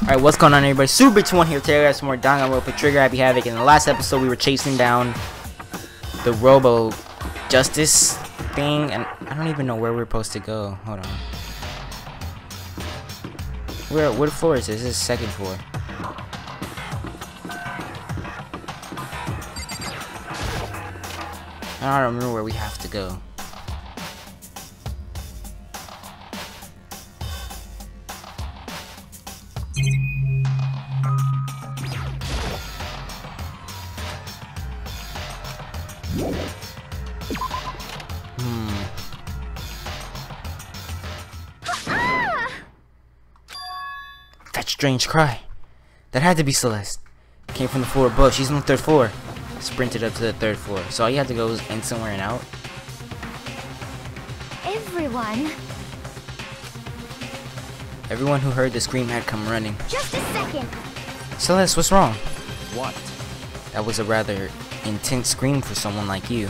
Alright, what's going on, everybody? Super21 here. Today I got some more Danganronpa Trigger Happy Havoc. In the last episode, we were chasing down the Robo Justice thing, and I don't even know where we're supposed to go. Hold on. What floor is this? This is the second floor. I don't remember where we have to go. That strange cry. That had to be Celeste. It came from the floor above. She's on the third floor. Sprinted up to the third floor. So all you had to go was in somewhere and out. Everyone who heard the scream had come running. Just a second. Celeste, what's wrong? What? That was a rather intense scream for someone like you.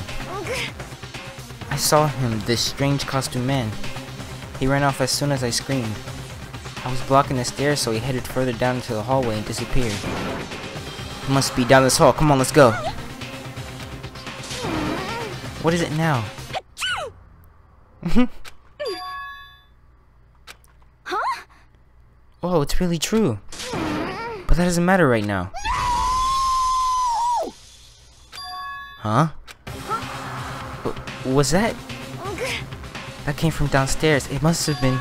I saw him, this strange costume man. He ran off as soon as I screamed. I was blocking the stairs, so he headed further down into the hallway and disappeared. He must be down this hall. Come on, let's go. What is it now? Huh? Oh, it's really true. But that doesn't matter right now. Huh? Was that? That came from downstairs. It must have been...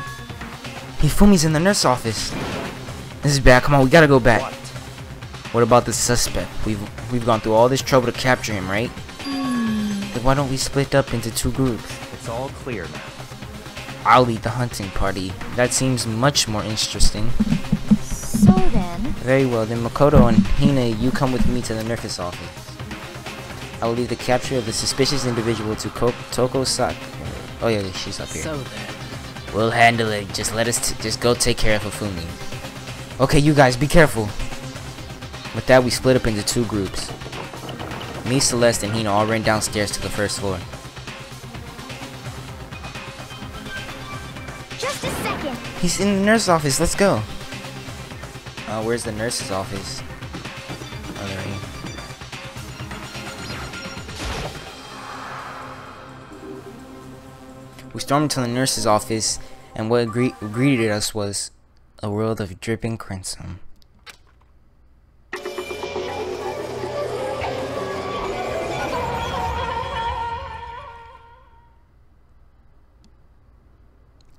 Hifumi's in the nurse's office. This is bad. Come on, we gotta go back. What about the suspect? We've gone through all this trouble to capture him, right? Then why don't we split up into two groups? It's all clear now. I'll lead the hunting party. That seems much more interesting. So then... Very well, then Makoto and Hina, you come with me to the nurse's office. I will leave the capture of the suspicious individual to Toko Sak. Oh yeah, she's up here. So then... We'll handle it. Just let us just go take care of Hifumi. Okay, you guys, be careful. With that, we split up into two groups. Me, Celeste, and Hina all ran downstairs to the first floor. Just a second. He's in the nurse's office. Let's go. Where's the nurse's office? Oh, there he is. We stormed into the nurse's office, and what greeted us was a world of dripping crimson.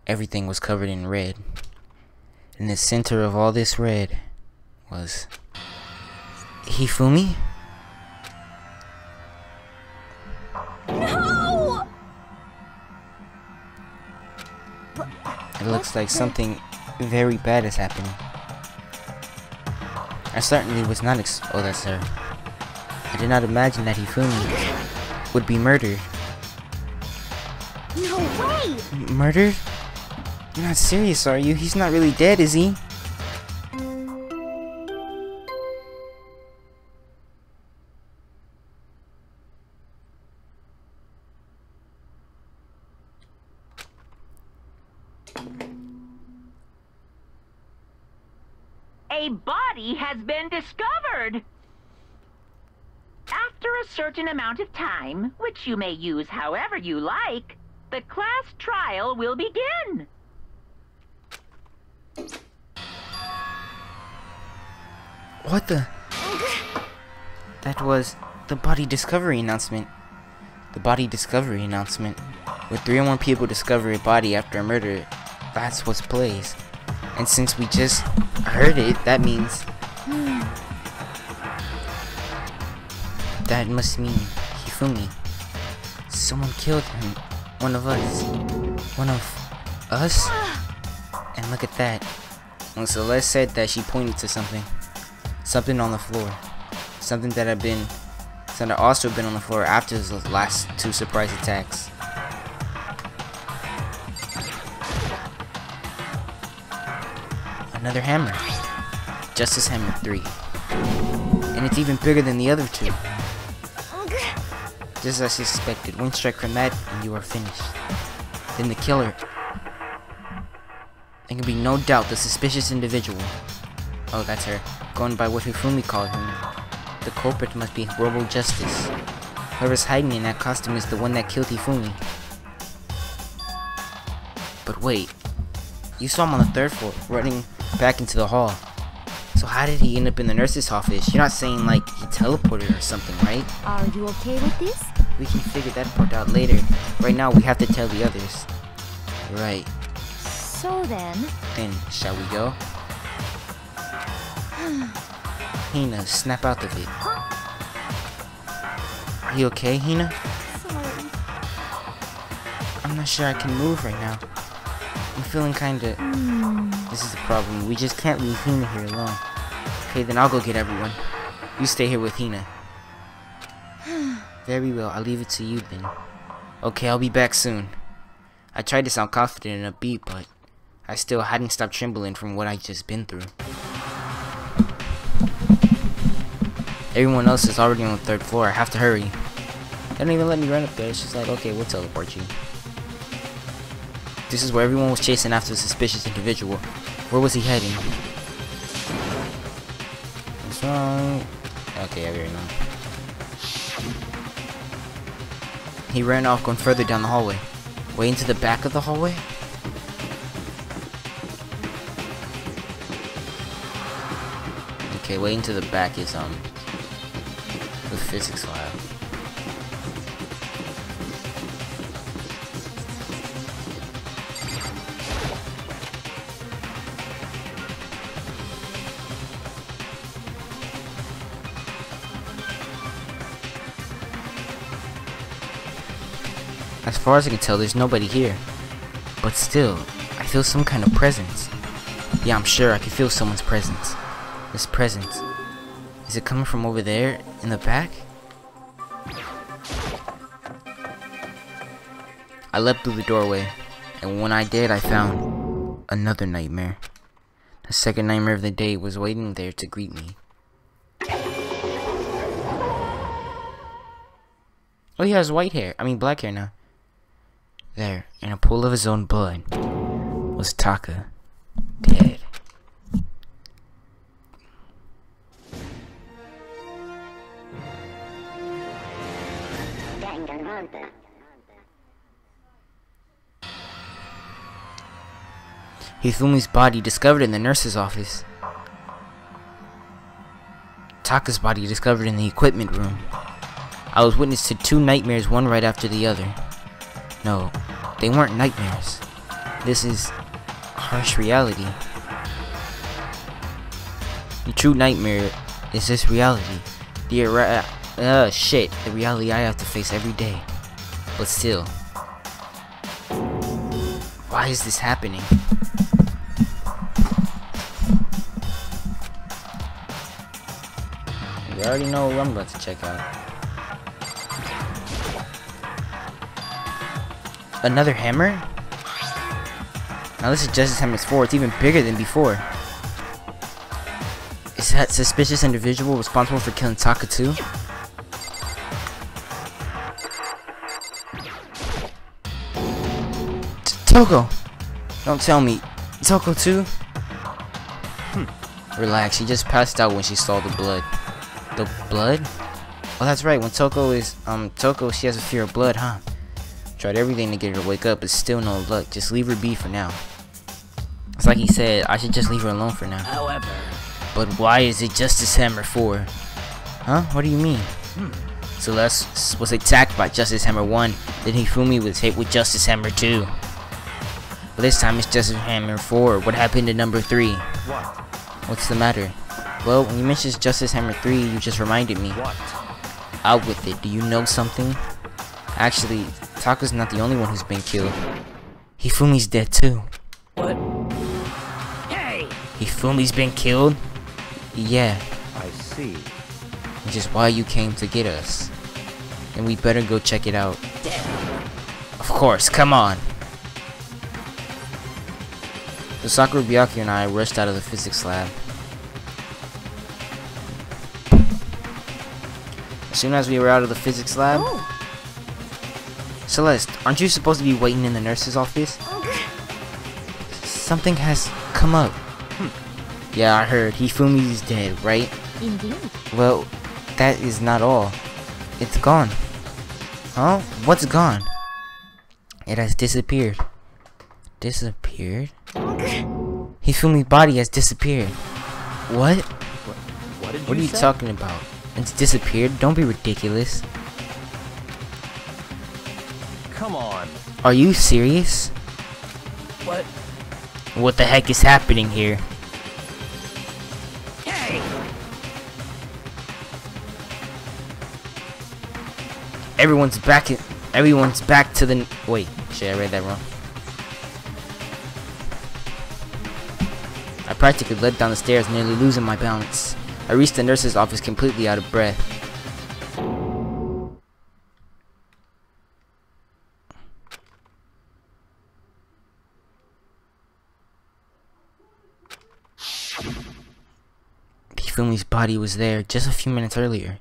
Everything was covered in red. In the center of all this red was Hifumi? No! It looks like something very bad is happening. I certainly was not oh, that's her. I did not imagine that Hifumi would be murdered. No way! Murdered? You're not serious, are you? He's not really dead, is he? A body has been discovered! After a certain amount of time, which you may use however you like, the class trial will begin. What the? That was the body discovery announcement. The body discovery announcement. When 3 or more people discover a body after a murder, that's what plays. And since we just heard it, that means... That must mean Hifumi. Someone killed him. One of us. One of us? And look at that. When Celeste said that, she pointed to something. Something on the floor. Something that had also been on the floor after the last 2 surprise attacks. Another hammer. Justice Hammer 3. And it's even bigger than the other 2. Just as I suspected. One strike from that and you are finished. Then the killer. There can be no doubt the suspicious individual. Oh, that's her. Going by what Hifumi called him. The culprit must be Robo Justice. Whoever's hiding in that costume is the one that killed Hifumi. But wait. You saw him on the 3rd floor, running back into the hall. So how did he end up in the nurse's office? You're not saying, like, he teleported or something, right? Are you okay with this? We can figure that part out later. Right now, we have to tell the others. Right. So then... Then, shall we go? Hina, snap out of it. Are you okay, Hina? Sorry. I'm not sure I can move right now. I'm feeling kinda... This is the problem. We just can't leave Hina here alone. Okay, then I'll go get everyone. You stay here with Hina. Very well, I'll leave it to you then. Okay, I'll be back soon. I tried to sound confident and upbeat, but I still hadn't stopped trembling from what I'd just been through. Everyone else is already on the 3rd floor. I have to hurry. They don't even let me run up there. It's just like, okay, we'll teleport you. This is where everyone was chasing after the suspicious individual. Where was he heading? What's wrong? Okay, I already know. He ran off, going further down the hallway. Way into the back of the hallway? Okay, way into the back is, the physics lab. As far as I can tell, there's nobody here. But still, I feel some kind of presence. Yeah, I'm sure I can feel someone's presence. This presence. Is it coming from over there, in the back? I leapt through the doorway, and when I did, I found another nightmare. The second nightmare of the day was waiting there to greet me. Oh, he has white hair. I mean, black hair now. There, in a pool of his own blood, was Taka, dead. Danganronpa. Hifumi's body discovered in the nurse's office. Taka's body discovered in the equipment room. I was witness to 2 nightmares, one right after the other. No, they weren't nightmares. This is harsh reality. The true nightmare is this reality. The reality I have to face every day. But still, why is this happening? You already know what I'm about to check out. Another hammer? Now this is Justice Hammer's 4. It's even bigger than before. Is that suspicious individual responsible for killing Taka too? Toko! Don't tell me. Toko too? Relax, she just passed out when she saw the blood. The blood? Oh, that's right. When Toko is, she has a fear of blood, huh? Tried everything to get her to wake up, but still no luck. Just leave her be for now. It's like he said, I should just leave her alone for now. However... But why is it Justice Hammer 4? Huh? What do you mean? Celeste was attacked by Justice Hammer 1, then Hifumi was hit with Justice Hammer 2. But this time it's Justice Hammer 4. What happened to number 3? What? What's the matter? Well, when you mentioned Justice Hammer 3, you just reminded me. What? Out with it. Do you know something? Actually, Taka's not the only one who's been killed. Hifumi's dead too. What? Hey! Hifumi's been killed? Yeah, I see. which is why you came to get us. And we better go check it out. Damn. Of course, come on! So Sakura, Byakuya, and I rushed out of the physics lab. As soon as we were out of the physics lab... Oh. Celeste, aren't you supposed to be waiting in the nurse's office? Okay. Something has come up. Yeah, I heard. Hifumi's dead, right? Indeed. Well, that is not all. It's gone. Huh? What's gone? It has disappeared. Disappeared? Hifumi's body has disappeared. What? What are you talking about? It's disappeared? Don't be ridiculous. Come on. Are you serious? What? What the heck is happening here? Hey! Everyone's back to the... Wait, shit, I read that wrong. I practically led down the stairs, nearly losing my balance. I reached the nurse's office completely out of breath. Hifumi's body was there just a few minutes earlier.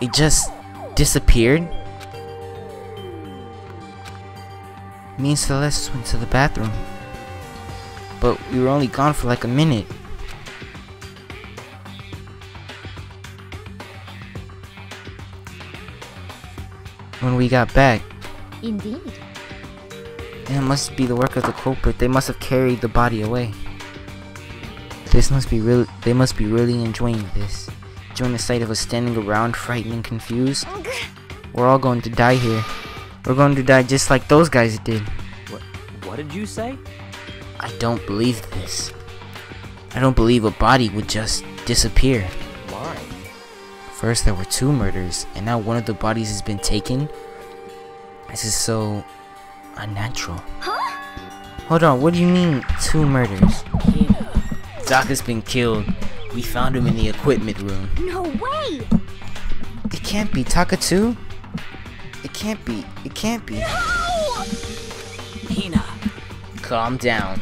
It just disappeared? Me and Celeste went to the bathroom. But we were only gone for like a minute. When we got back, Indeed. it must be the work of the culprit. They must have carried the body away. They must be really enjoying this. Enjoying the sight of us standing around, frightened and confused. We're all going to die here. We're going to die just like those guys did. What did you say? I don't believe this. I don't believe a body would just disappear. Why? First there were 2 murders, and now one of the bodies has been taken. This is so unnatural. Huh? Hold on, what do you mean 2 murders? Hina. Zaka's been killed. We found him in the equipment room. No way! It can't be Taka too? It can't be. It can't be. Hina. Calm down.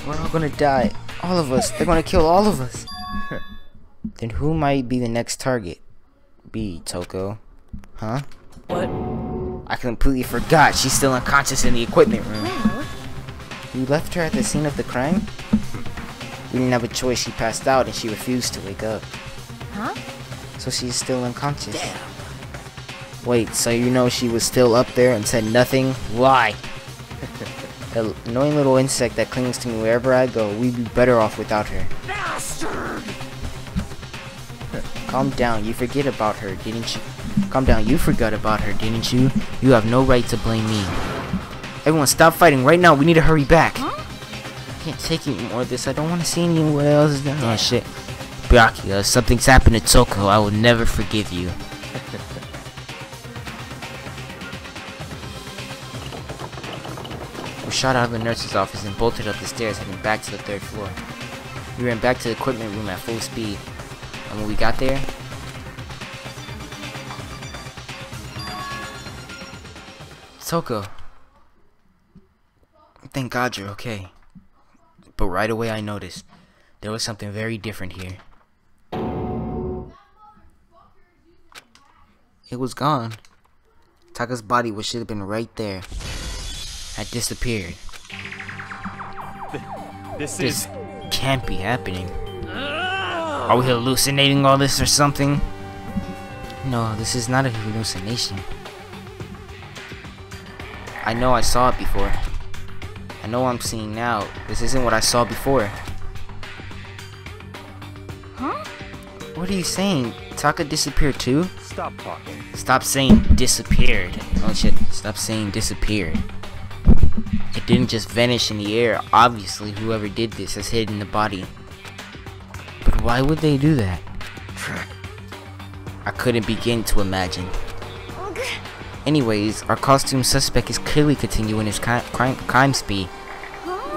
We're all gonna die. All of us. They're gonna kill all of us. Then who might be the next target? Be Toko. Huh? What? I completely forgot. She's still unconscious in the equipment room. Well, You left her at the scene of the crime? We didn't have a choice. She passed out and she refused to wake up. huh? So she's still unconscious. Damn. Wait, so you know she was still up there and said nothing? Why? The annoying little insect that clings to me wherever I go. We'd be better off without her. Bastard! Calm down. You forget about her, didn't you? Calm down. You forgot about her, didn't you? You have no right to blame me. Everyone, stop fighting right now. We need to hurry back. Huh? I can't take any more of this. I don't want to see anyone else. Oh shit. Byakuya, if something's happened to Toko, I will never forgive you. We shot out of the nurse's office and bolted up the stairs, heading back to the 3rd floor. We ran back to the equipment room at full speed. And when we got there, Toko. Thank God you're okay. But right away I noticed there was something very different here. It was gone. Taka's body, which should have been right there, had disappeared. This can't be happening. Are we hallucinating all this or something? No, this is not a hallucination. I know I saw it before. I know what I'm seeing now. This isn't what I saw before. Huh? What are you saying? Taka disappeared too? Stop talking. Stop saying disappeared. Oh shit, stop saying disappeared. It didn't just vanish in the air. Obviously, whoever did this has hidden the body. But why would they do that? I couldn't begin to imagine. Anyways, our costume suspect is clearly continuing his crime spree.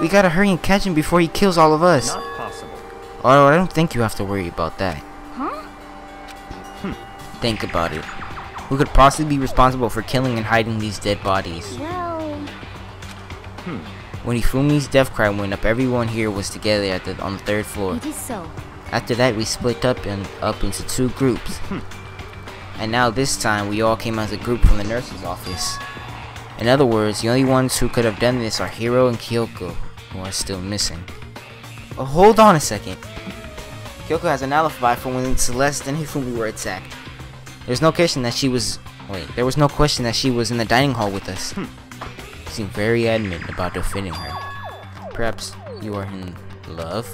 We gotta hurry and catch him before he kills all of us. Not possible. Oh, I don't think you have to worry about that. Huh? Think about it. Who could possibly be responsible for killing and hiding these dead bodies? Well, When Hifumi's death cry went up, everyone here was together on the 3rd floor. it is so. After that, we split up into 2 groups. And now this time, we all came as a group from the nurse's office. In other words, the only ones who could have done this are Hiro and Kyoko. who are still missing. Oh, hold on a second. Kyoko has an alibi for when Celeste and Hifumi were attacked. There's no question that she was... Wait, there was no question that she was in the dining hall with us. She seemed very adamant about defending her. Perhaps you are in love?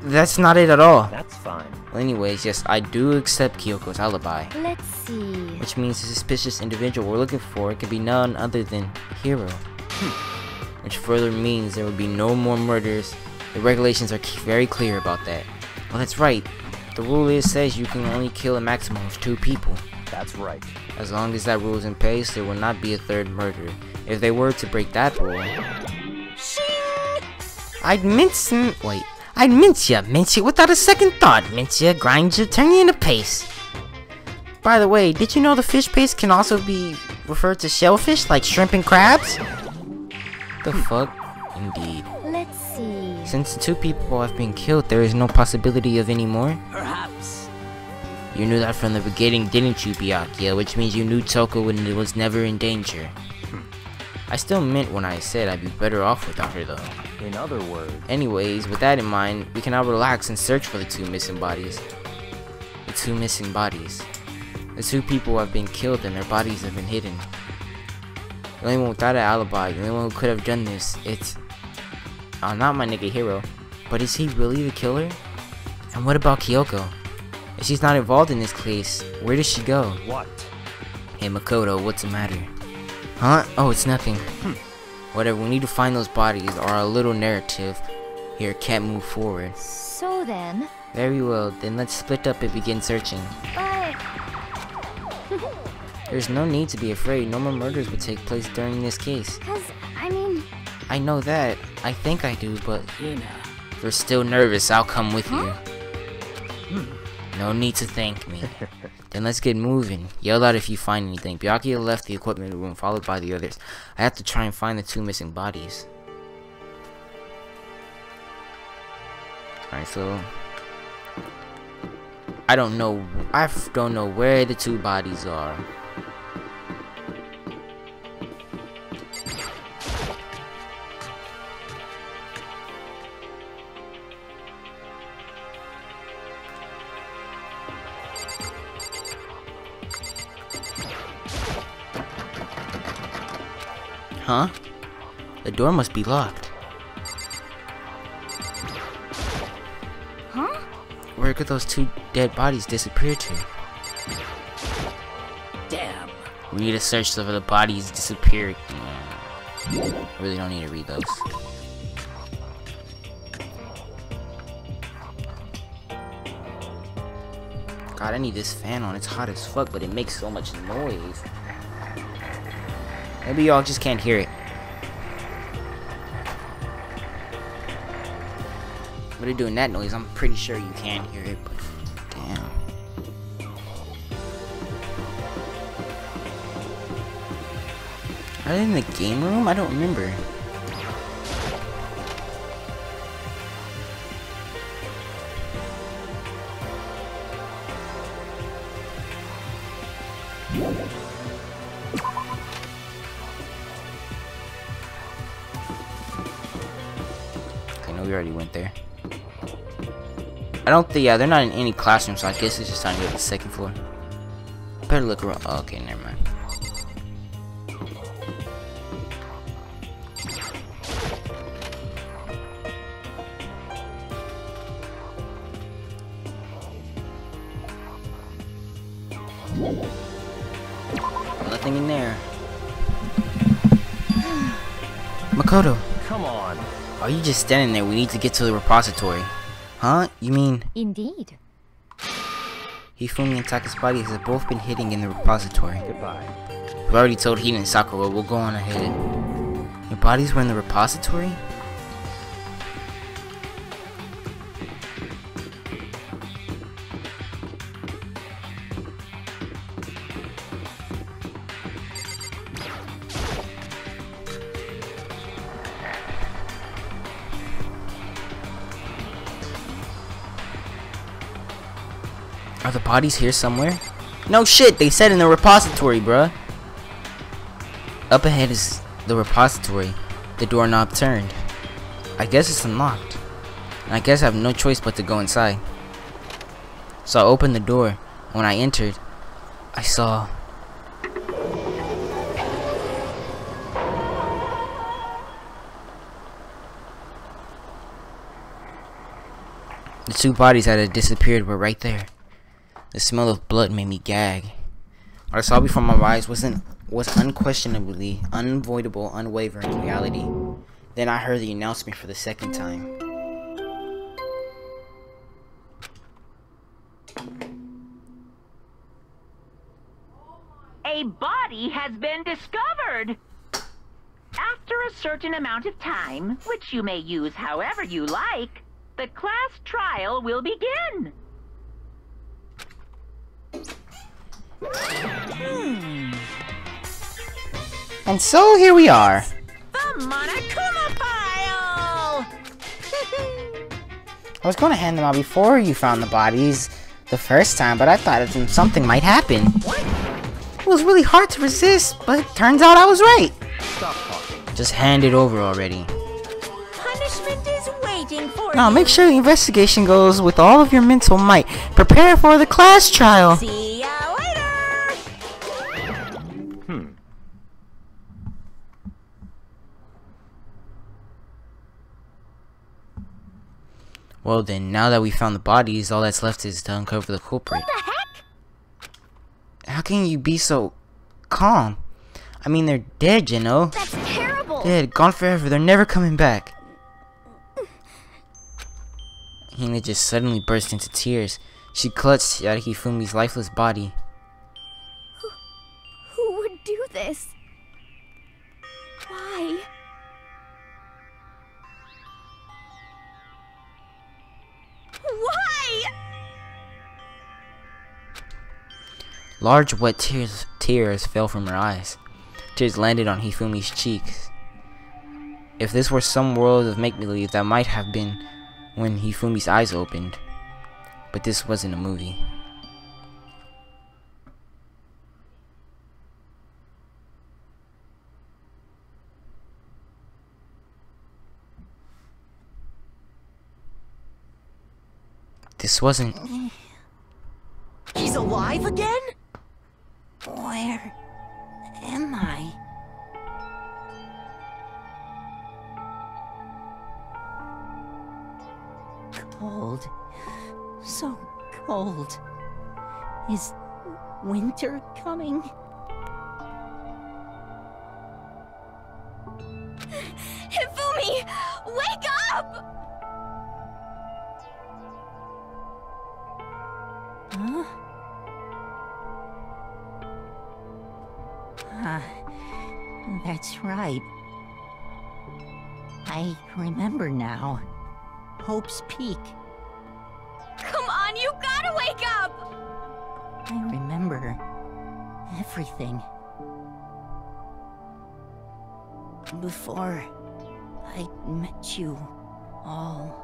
That's not it at all. That's fine. Well, anyways, yes, I do accept Kyoko's alibi. Let's see. Which means the suspicious individual we're looking for could be none other than Hiro. Which further means there would be no more murders. The regulations are very clear about that. Well, that's right. The rule says you can only kill a maximum of 2 people. That's right. As long as that rule is in place, there will not be a third murder. If they were to break that rule... I'd mince ya without a second thought. Mince ya, grind ya, turn you into paste. By the way, did you know the fish paste can also be referred to shellfish like shrimp and crabs? The fuck? Indeed. Let's see. Since the 2 people have been killed, there is no possibility of any more? Perhaps. You knew that from the beginning, didn't you, Byakuya? Which means you knew Toko was never in danger. I still meant when I said I'd be better off without her, though. In other words... Anyways, with that in mind, we can now relax and search for the 2 missing bodies. The 2 missing bodies. The 2 people have been killed and their bodies have been hidden. The only one without an alibi, the only one who could have done this, it's... not my nigga Hiro. But is he really the killer? And what about Kyoko? If she's not involved in this case, where does she go? What? Hey Makoto, what's the matter? Huh? Oh, it's nothing. Whatever, we need to find those bodies or our little narrative here can't move forward. So then... Very well, then let's split up and begin searching. But... There's no need to be afraid, no more murders would take place during this case. I mean... I know that. I think I do, but... Ina. If you're still nervous, I'll come with you. No need to thank me. Then let's get moving. Yell out if you find anything. Byakuya left the equipment room, followed by the others. I have to try and find the 2 missing bodies. Alright, so... I don't know where the 2 bodies are. Huh? The door must be locked. Huh? Where could those 2 dead bodies disappear to? Damn. We need to search for the bodies disappeared. Really don't need to read those. God, I need this fan on. It's hot as fuck, but it makes so much noise. Maybe y'all just can't hear it. But it doing that noise, I'm pretty sure you can hear it, but damn. Are they in the game room? I don't remember. I know we already went there. I don't think, yeah, they're not in any classroom, so I guess it's just time to go to the 2nd floor. Better look around. Oh, okay, never mind. Nothing in there. Makoto, Come on. are you just standing there? We need to get to the repository. Huh? You mean Indeed. Hifumi and Taka's bodies have both been hidden in the repository. Goodbye. We've already told Hina and Sakura, we'll go on ahead. Your bodies were in the repository? Are the bodies here somewhere? No shit, they said in the repository, bruh. Up ahead is the repository. The doorknob turned. I guess it's unlocked. And I guess I have no choice but to go inside. So I opened the door. When I entered, I saw the two bodies that had disappeared were right there. The smell of blood made me gag. What I saw before my eyes was unquestionably, unavoidable, unwavering reality. Then I heard the announcement for the second time. A body has been discovered! After a certain amount of time, which you may use however you like, the class trial will begin. And so here we are. The Monokuma file! I was going to hand them out before you found the bodies the first time, but I thought something might happen. It was really hard to resist, but it turns out I was right. Stop talking. Just hand it over already. Punishment is waiting for Now you. make sure the investigation goes with all of your mental might. Prepare for the class trial. See ya later. Well then, now that we found the bodies, all that's left is to uncover the culprit. What the heck? How can you be so calm? I mean, they're dead, you know? That's terrible. Dead, gone forever, they're never coming back. Hina just suddenly burst into tears. She clutched at Hifumi's lifeless body. Who would do this? Why? Why? Large wet tears fell from her eyes. Tears landed on Hifumi's cheeks. If this were some world of make-believe, that might have been when Hifumi's eyes opened. But this wasn't a movie. This wasn't... He's alive again? Where am I? Cold. So cold. Is winter coming? Hifumi! Wake up! Huh? That's right. I remember now. Hope's Peak. Come on, you gotta wake up! I remember everything. Before I met you all.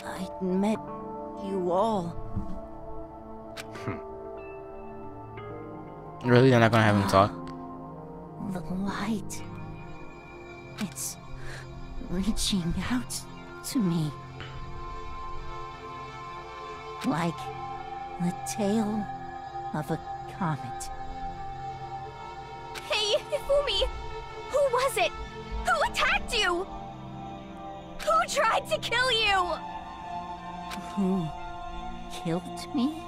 I met you all. Really? They're not gonna have him talk? The light. It's reaching out to me. Like the tail of a comet. Hey, Hifumi! Who was it? Who attacked you? Who tried to kill you? Who killed me?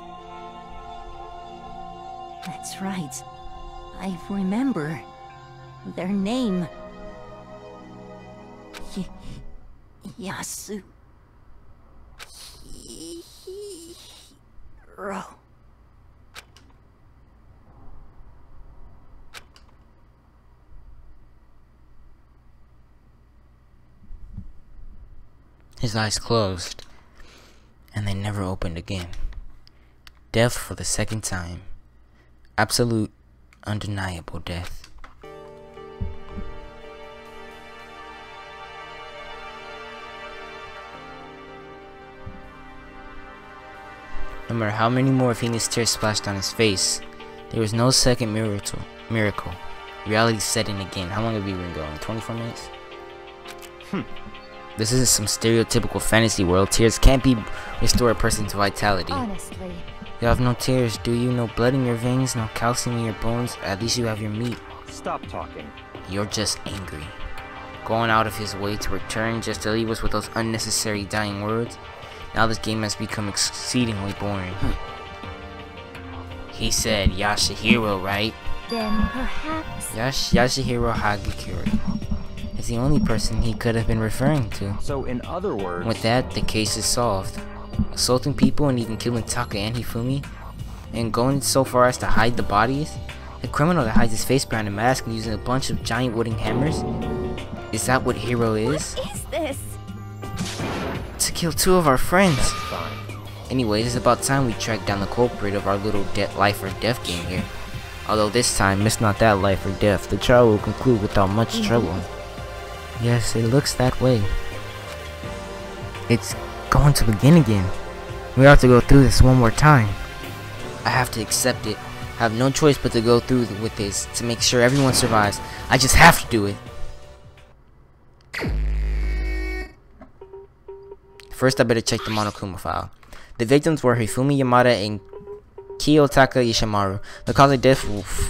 That's right. I remember their name. Yasu. Hiro. His eyes closed, and they never opened again. Death for the second time. Absolute, undeniable death. No matter how many more of Hina's tears splashed on his face, there was no second miracle. Reality set in again. How long have we been going? 24 minutes? This isn't some stereotypical fantasy world. Tears can't be restore a person to vitality. Honestly. You have no tears, do you? No blood in your veins, no calcium in your bones. At least you have your meat. Stop talking. You're just angry. Going out of his way to return just to leave us with those unnecessary dying words. Now this game has become exceedingly boring. He said Yashihiro, right? Then perhaps... Yashihiro Hagakure is the only person he could have been referring to. So in other words... With that, the case is solved. Assaulting people and even killing Taka and Hifumi, and going so far as to hide the bodies? A criminal that hides his face behind a mask and using a bunch of giant wooden hammers? Is that what Hero is? What is this? To kill two of our friends. Fine. Anyways, it's about time we track down the culprit of our little life or death game here. Although this time, it's not that life or death. The trial will conclude without much trouble. Yes, it looks that way. It's going to begin again. We have to go through this one more time. I have to accept it. I have no choice but to go through with this to make sure everyone survives. I just have to do it. First, I better check the Monokuma file. The victims were Hifumi Yamada and Kiyotaka Ishimaru. The cause of death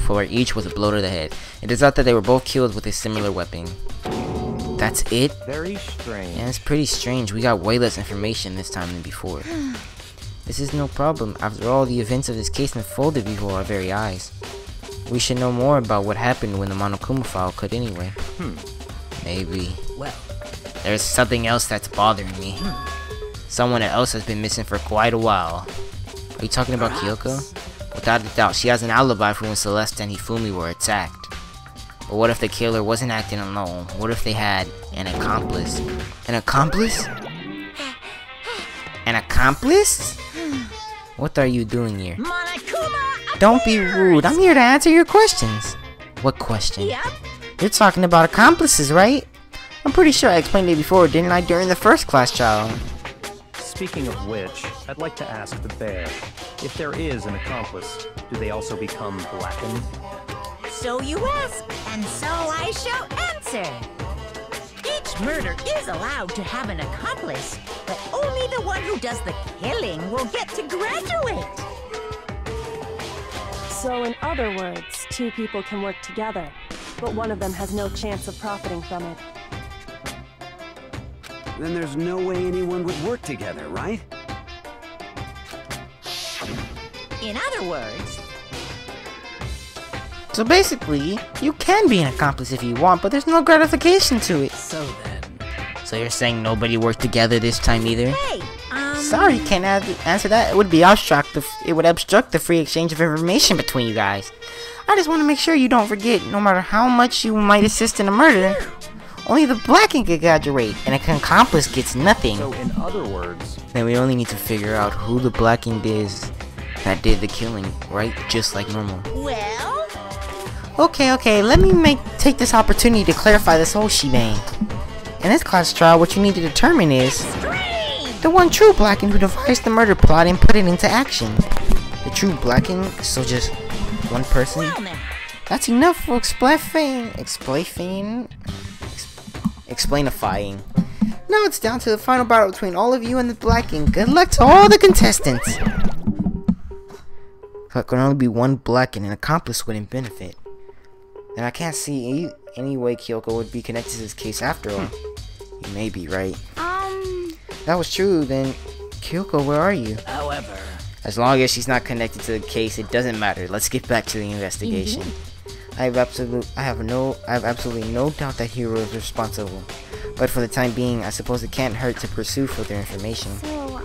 for each was a blow to the head. It is out that they were both killed with a similar weapon. That's it? Very strange. Yeah, it's pretty strange. We got way less information this time than before. This is no problem. After all, the events of this case unfolded before our very eyes. We should know more about what happened when the Monokuma file could anyway. Maybe. Well, There's something else that's bothering me. Someone else has been missing for quite a while. Are you talking about Kyoko? Without a doubt, she has an alibi for when Celeste and Hifumi were attacked. But what if the killer wasn't acting alone? What if they had an accomplice? An accomplice? An accomplice? What are you doing here? Monokuma! Don't be rude. I'm here to answer your questions. What question? Yep. You're talking about accomplices, right? I'm pretty sure I explained it before, didn't I, during the first class trial? Speaking of which, I'd like to ask the bear, if there is an accomplice, do they also become blackened? So you ask, and so I shall answer. Each murder is allowed to have an accomplice, but only the one who does the killing will get to graduate. So in other words, two people can work together, but one of them has no chance of profiting from it. Then there's no way anyone would work together, right? In other words, So basically, you can be an accomplice if you want, but there's no gratification to it. so then... So you're saying nobody worked together this time either? Hey, Sorry, can't answer that. It would be obstruct the free exchange of information between you guys. I just want to make sure you don't forget, no matter how much you might assist in a murder, only the blacking can graduate, and an accomplice gets nothing. So in other words, Then we only need to figure out who the blacking is that did the killing, right? Just like normal. Well... Okay, let me take this opportunity to clarify this whole shebang. In this class trial, what you need to determine is the one true blacking who devised the murder plot and put it into action. The true blacking, so just one person? Well now. That's enough for explainifying. Now it's down to the final battle between all of you and the blacking. Good luck to all the contestants. If there can only be one blacking, an accomplice wouldn't benefit. Then I can't see any way Kyoko would be connected to this case after all. You may be right. If that was true, then Kyoko, where are you? However... As long as she's not connected to the case, it doesn't matter. Let's get back to the investigation. I have absolutely no doubt that Hiro is responsible. But for the time being, I suppose it can't hurt to pursue further information. So,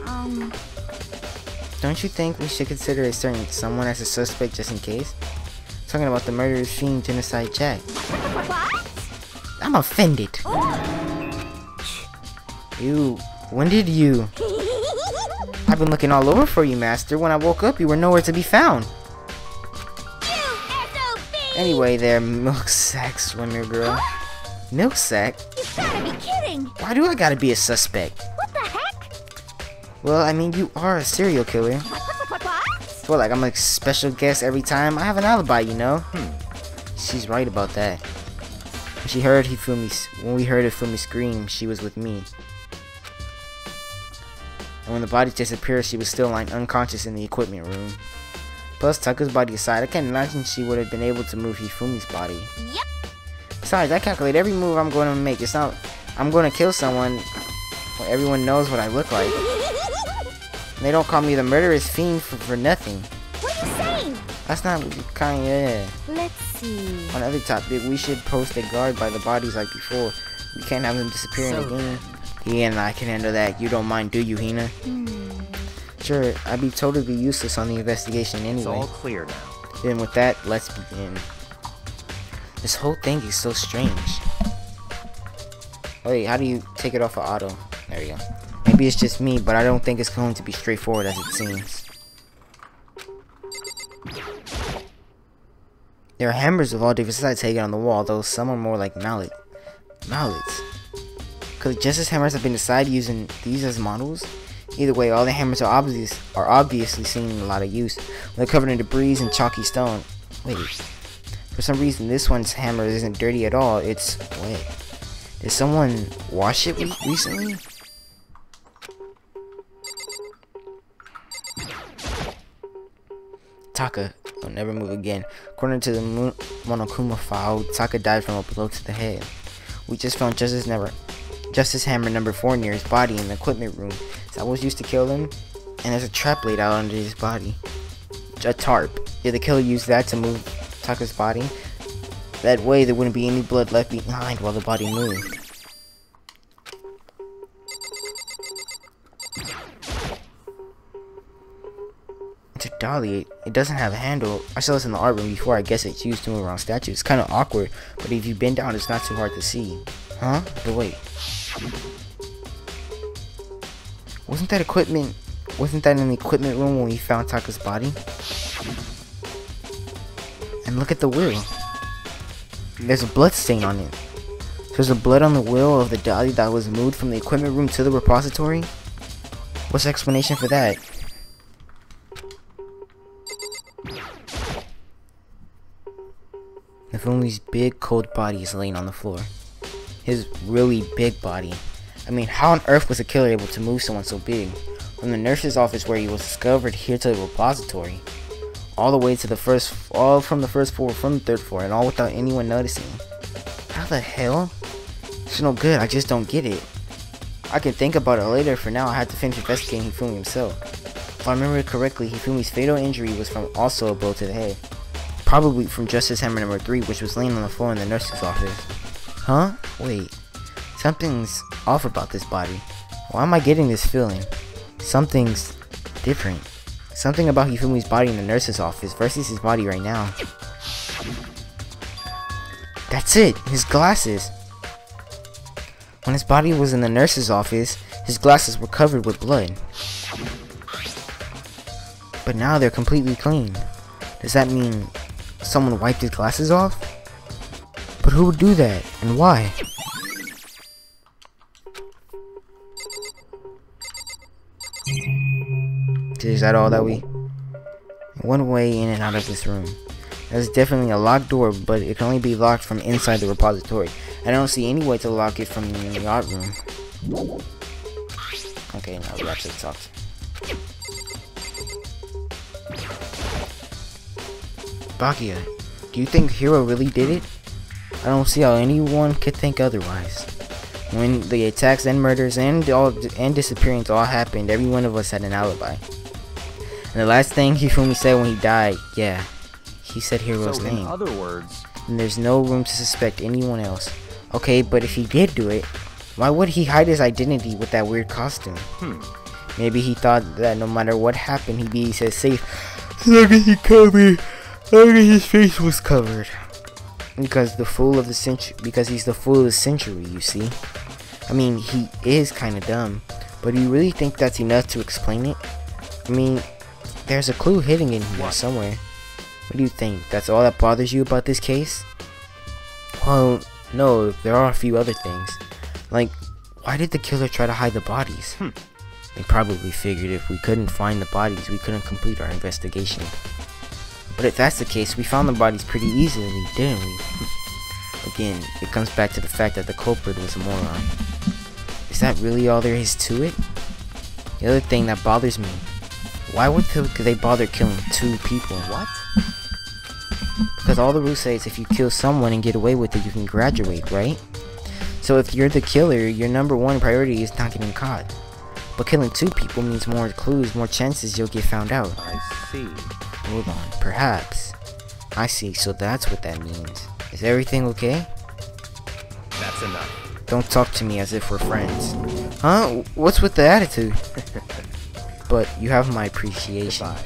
Don't you think we should consider a certain someone as a suspect just in case? Talking about the murderous fiend genocide Jack. I'm offended. When did you? I've been looking all over for you, Master. When I woke up, you were nowhere to be found. Anyway there, milk sack swimmer girl. Milk sack? You gotta be kidding! Why do I gotta be a suspect? What the heck? Well, I mean, you are a serial killer. What? Well, like, I'm a special guest every time. I have an alibi, you know? She's right about that. When we heard Hifumi scream, she was with me. And when the bodies disappeared, she was still lying unconscious in the equipment room. Plus, Taka's body aside, I can't imagine she would have been able to move Hifumi's body. Yep. Besides, I calculate every move I'm going to make. It's not I'm going to kill someone when everyone knows what I look like. And they don't call me the murderous fiend for nothing. What are you saying? That's not kinda. Let's see. On another topic, we should post a guard by the bodies like before. We can't have them disappearing again. He and I can handle that. You don't mind, do you, Hina? Sure, I'd be totally useless on the investigation anyway. It's all clear now. Then with that, let's begin. This whole thing is so strange. Wait, how do you take it off of auto? There you go. Maybe it's just me, but I don't think it's going to be straightforward as it seems. There are hammers of all different sizes hanging on the wall, though some are more like mallets. Could Justice hammers have been decided using these as models? Either way, all the hammers are obviously seeing a lot of use. They're covered in debris and chalky stone. Wait. For some reason, this one's hammer isn't dirty at all. It's wet. Did someone wash it recently? Taka will never move again. According to the Monokuma file, Taka died from a blow to the head. We just found Justice Hammer number 4 near his body in the equipment room. That was used to kill him, and there's a trap laid out under his body. A tarp. Did the killer use that to move Taka's body? That way there wouldn't be any blood left behind while the body moved. It's a dolly. It doesn't have a handle. I saw this in the art room before. I guess it's used to move around statues. It's kind of awkward, but if you bend down, it's not too hard to see. Huh? But wait. Wasn't that in the equipment room when we found Taka's body? And look at the wheel. There's a blood stain on it. There's a blood on the wheel of the dolly that was moved from the equipment room to the repository? What's the explanation for that? Nafumi's big cold body is laying on the floor. His really big body. I mean, how on earth was a killer able to move someone so big? From the nurse's office where he was discovered here to the repository. All the way to the from the third floor, and all without anyone noticing. How the hell? It's no good, I just don't get it. I can think about it later. For now, I have to finish investigating Hifumi himself. If I remember correctly, Hifumi's fatal injury was from also a blow to the head. Probably from Justice Hammer number 3, which was laying on the floor in the nurse's office. Huh? Wait. Something's off about this body. Why am I getting this feeling? Something's different. Something about Hifumi's body in the nurse's office versus his body right now. That's it! His glasses! When his body was in the nurse's office, his glasses were covered with blood. But now they're completely clean. Does that mean someone wiped his glasses off? But who would do that, and why? Is that all that we... One way in and out of this room. There's definitely a locked door, but it can only be locked from inside the repository. I don't see any way to lock it from the art room. Okay, now we actually talked. Bakia, do you think Hiro really did it? I don't see how anyone could think otherwise. When the attacks and murders and disappearance all happened, every one of us had an alibi. And the last thing Hifumi said when he died, yeah, he said Hiro's name. In other words, and there's no room to suspect anyone else. Okay, but if he did do it, why would he hide his identity with that weird costume? Maybe he thought that no matter what happened, he'd be safe. Look at he covered. Look at his face was covered. Because he's the fool of the century, you see. I mean, he is kind of dumb, but do you really think that's enough to explain it? I mean, there's a clue hidden in here somewhere. What do you think? That's all that bothers you about this case? Well, no, there are a few other things. Like, why did the killer try to hide the bodies? They probably figured if we couldn't find the bodies, we couldn't complete our investigation. But if that's the case, we found the bodies pretty easily, didn't we? Again, it comes back to the fact that the culprit was a moron. Is that really all there is to it? The other thing that bothers me, why would they bother killing 2 people? What? Because all the rules say is if you kill someone and get away with it, you can graduate, right? So if you're the killer, your #1 priority is not getting caught. But killing 2 people means more clues, more chances you'll get found out. I see. Hold on, perhaps. I see, so that's what that means. Is everything okay? That's enough. Don't talk to me as if we're friends. Huh? What's with the attitude? But you have my appreciation. Goodbye.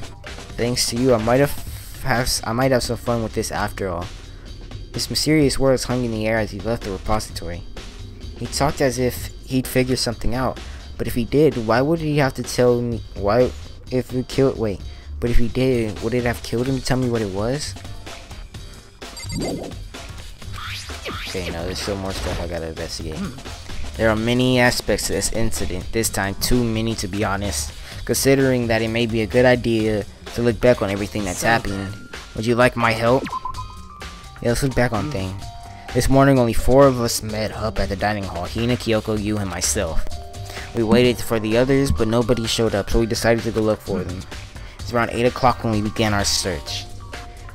Thanks to you, I might have some fun with this after all. His mysterious words hung in the air as he left the repository. He talked as if he'd figure something out, but if he did, why would he have to tell me? But if he did, would it have killed him to tell me what it was? Okay, no, there's still more stuff I gotta investigate. There are many aspects to this incident, this time too many to be honest. Considering that it may be a good idea to look back on everything that's happened. Would you like my help? Yeah, let's look back on things. This morning only 4 of us met up at the dining hall. Hina, Kyoko, you, and myself. We waited for the others, but nobody showed up, so we decided to go look for them. It's around 8 o'clock when we began our search.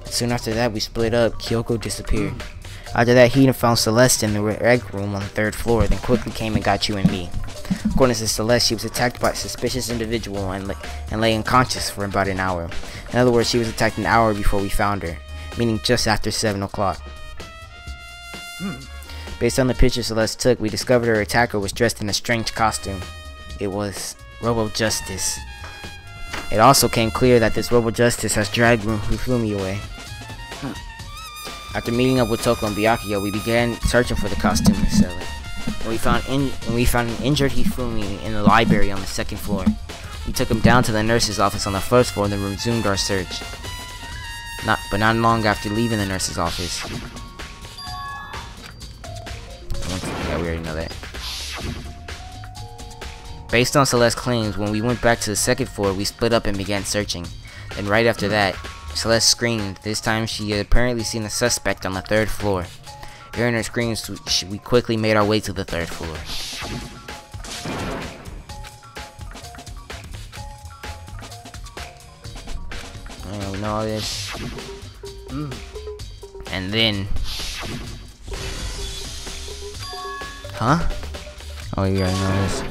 Soon after that, we split up. Kyoko disappeared. After that, Hina found Celeste in the rec room on the 3rd floor, then quickly came and got you and me. According to Celeste, she was attacked by a suspicious individual and lay unconscious for about an hour. In other words, she was attacked an hour before we found her, meaning just after 7 o'clock. Based on the picture Celeste took, we discovered her attacker was dressed in a strange costume. It was Robo Justice. It also came clear that this Robo Justice has dragged Hifumi away. After meeting up with Toko and Byakuya, we began searching for the costume seller. And we found an injured Hifumi in the library on the 2nd floor. We took him down to the nurse's office on the 1st floor and then resumed our search. Not long after leaving the nurse's office. Yeah, we already know that. Based on Celeste's claims, when we went back to the 2nd floor, we split up and began searching. Then right after that, Celeste screamed. This time she had apparently seen a suspect on the 3rd floor. Hearing her screams, we quickly made our way to the 3rd floor. And we know all this. And then... Huh? Oh, you already know this.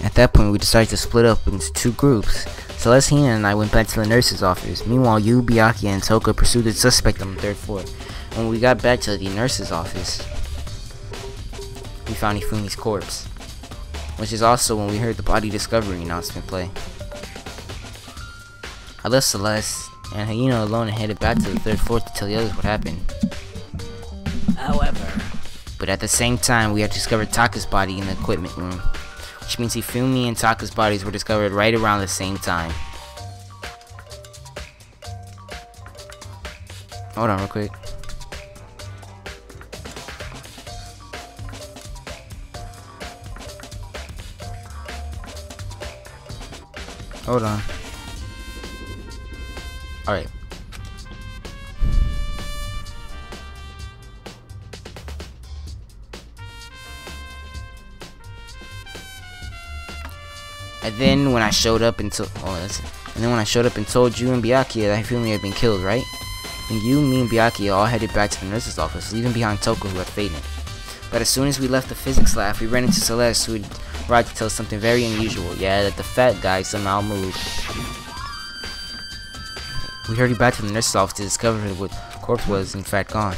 At that point, we decided to split up into 2 groups. Celeste, Hina, and I went back to the nurse's office. Meanwhile, you, Byakuya, and Toka pursued the suspect on the 3rd floor. When we got back to the nurse's office, we found Hifumi's corpse. Which is also when we heard the body discovery announcement play. I left Celeste and Hina alone and headed back to the 3rd floor to tell the others what happened. But at the same time, we had discovered Taka's body in the equipment room. Which means Hifumi and Taka's bodies were discovered right around the same time. Hold on real quick. Hold on. Alright. And then when I showed up and told you and Byakuya that Hifumi had been killed, right? And you, me, and Byakuya all headed back to the nurse's office, leaving behind Toko, who had fainted. But as soon as we left the physics lab, we ran into Celeste, who had arrived to tell us something very unusual. Yeah, that the fat guy somehow moved. We hurried back to the nurse's office to discover that the corpse was in fact gone.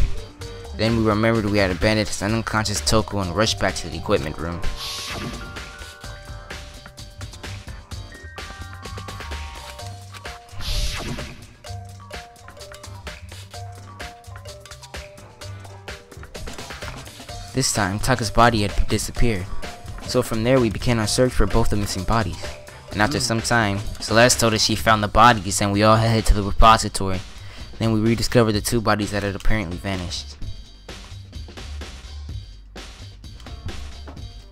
Then we remembered we had abandoned his unconscious Toko and rushed back to the equipment room. This time, Taka's body had disappeared. So from there, we began our search for both the missing bodies. And after some time, Celeste told us she found the bodies and we all headed to the repository. Then we rediscovered the 2 bodies that had apparently vanished.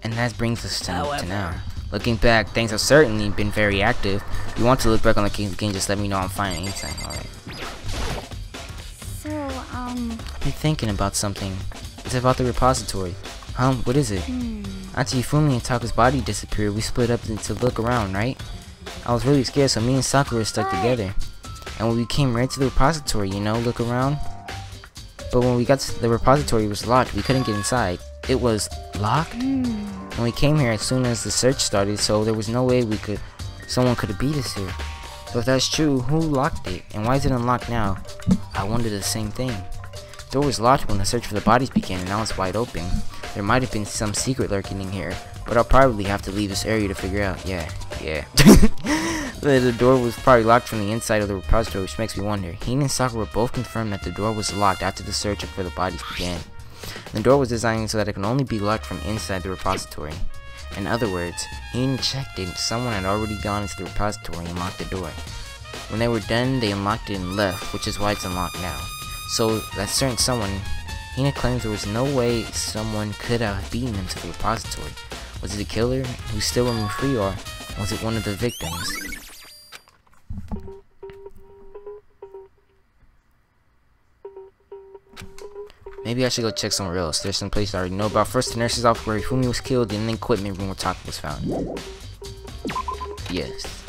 And that brings us to now. Looking back, things have certainly been very active. If you want to look back on the game, just let me know. I'm fine anytime. Alright. So, You're thinking about something. It's about the repository. What is it? After Hifumi and Taka's body disappeared, we split up to look around, right? I was really scared, so me and Sakura stuck together. And when we came right to the repository, you know, look around. But when we got to the repository, it was locked. We couldn't get inside. It was locked? And we came here as soon as the search started, so there was no way someone could have beat us here. So if that's true, who locked it? And why is it unlocked now? I wondered the same thing. The door was locked when the search for the bodies began, and now it's wide open. There might have been some secret lurking in here, but I'll probably have to leave this area to figure out. Yeah. The door was probably locked from the inside of the repository, which makes me wonder. Hina and Sakura both confirmed that the door was locked after the search for the bodies began. The door was designed so that it can only be locked from inside the repository. In other words, Hina checked it, someone had already gone into the repository and locked the door. When they were done, they unlocked it and left, which is why it's unlocked now. So, that certain someone, Hina claims there was no way someone could have beaten them to the repository. Was it a killer who still roaming free, or was it one of the victims? Maybe I should go check somewhere else. There's some place I already know about. First, the nurse's office where Hifumi was killed, and then the equipment room where Taka was found. Yes.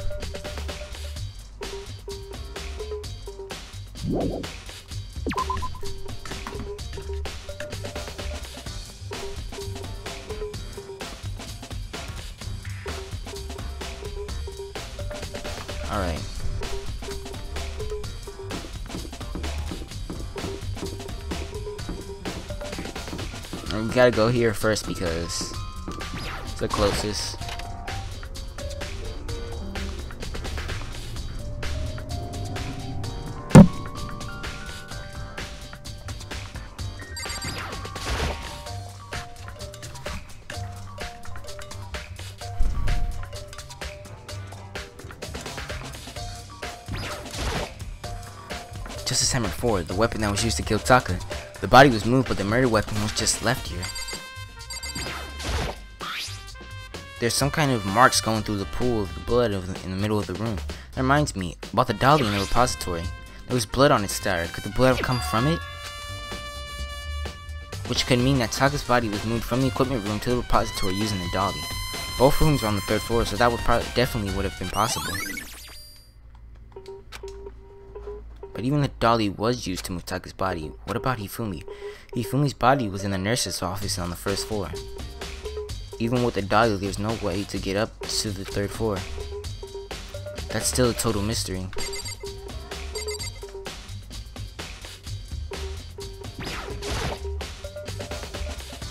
Alright. We gotta go here first because it's the closest. Just as time before, the weapon that was used to kill Taka. The body was moved, but the murder weapon was just left here. There's some kind of marks going through the pool of the blood in the middle of the room. That reminds me about the dolly in the repository. There was blood on its star. Could the blood have come from it? Which could mean that Taka's body was moved from the equipment room to the repository using the dolly. Both rooms are on the 3rd floor, so that definitely would have been possible. But even the dolly was used to move Taka's body. What about Hifumi? Hifumi's body was in the nurse's office on the 1st floor. Even with the dolly, there's no way to get up to the 3rd floor. That's still a total mystery.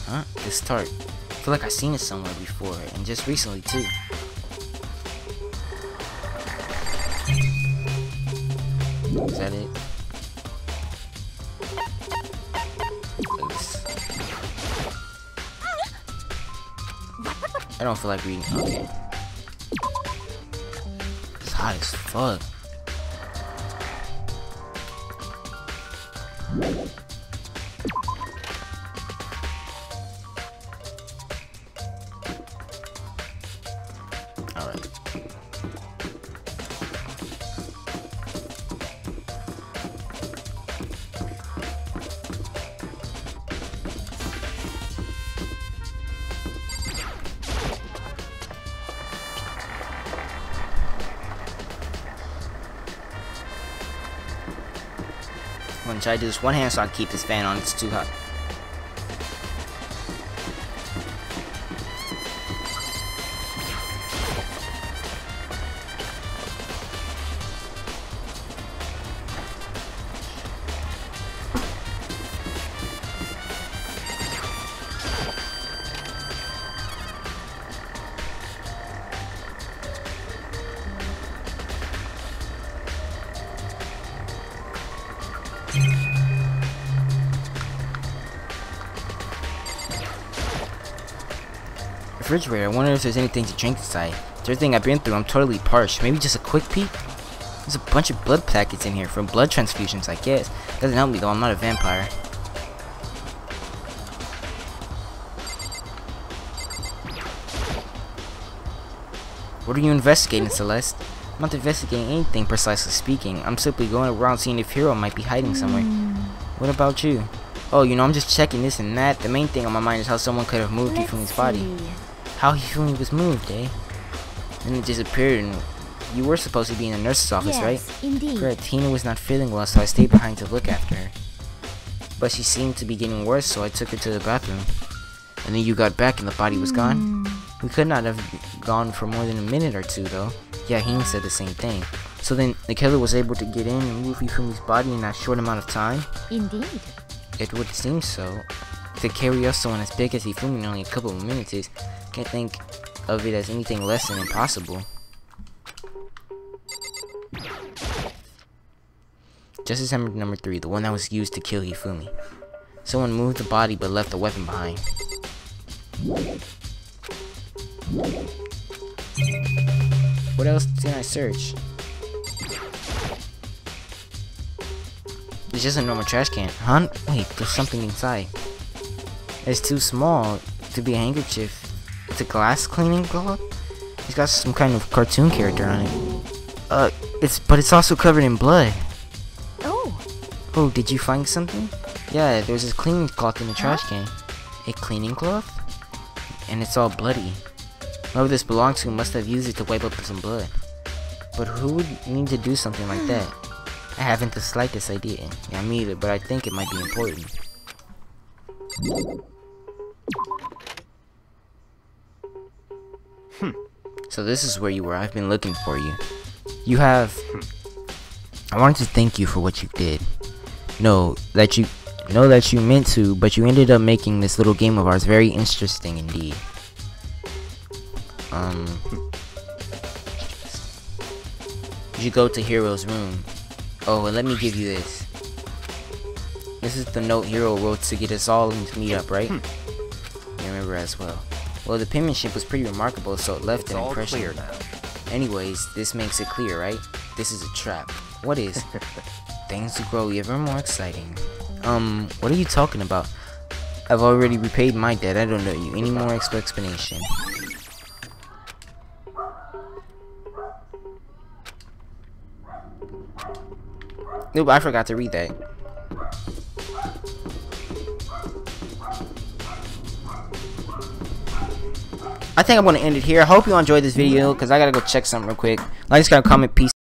Huh? This tart. I feel like I've seen it somewhere before, and just recently too. Is that it? Oops. I don't feel like reading. Okay. It's hot as fuck. Alright. I'm gonna try to do this one hand so I can keep this fan on. It's too hot. Refrigerator. I wonder if there's anything to drink inside. With everything I've been through, I'm totally parched. Maybe just a quick peek? There's a bunch of blood packets in here from blood transfusions, I guess. Doesn't help me though, I'm not a vampire. What are you investigating, Celeste? I'm not investigating anything, precisely speaking. I'm simply going around seeing if Hero might be hiding somewhere. What about you? Oh, you know, I'm just checking this and that. The main thing on my mind is how someone could have moved Hifumi's body. How Hifumi was moved, eh? And it disappeared, and you were supposed to be in the nurse's office, right? Indeed. Correct. Tina was not feeling well, so I stayed behind to look after her. But she seemed to be getting worse, so I took her to the bathroom. And then you got back and the body was gone? We could not have gone for more than a minute or two, though. Yeah, Heen said the same thing. So then, the killer was able to get in and move Hifumi's body in that short amount of time? Indeed. It would seem so. To carry off someone as big as Hifumi in only a couple of minutes is, can't think of it as anything less than impossible. Justice Hammer number 3, the one that was used to kill Hifumi. Someone moved the body but left the weapon behind. What else did I search? It's just a normal trash can. Huh? Wait, there's something inside. It's too small to be a handkerchief. It's a glass cleaning glove? It's got some kind of cartoon character on it. But it's also covered in blood. Oh, did you find something? Yeah, there's this cleaning cloth in the trash can. A cleaning cloth? And it's all bloody. Whoever this belonged to must have used it to wipe up some blood. But who would need to do something like that? I haven't the slightest idea. Yeah, me either, but I think it might be important. So this is where you were. I've been looking for you. You have... I wanted to thank you for what you did. Know that you meant to, but you ended up making this little game of ours very interesting indeed. You should go to Hero's room. Oh, and let me give you this. This is the note Hero wrote to get us all to meet up, right? You remember as well. Well, the penmanship was pretty remarkable, so it left an impression. Clear now. Anyways, this makes it clear, right? This is a trap. What is? Things grow ever more exciting. What are you talking about? I've already repaid my debt. I don't know you any more explanation. Nope, I forgot to read that. I think I'm gonna end it here. I hope you enjoyed this video because I gotta go check something real quick. Like, comment, peace.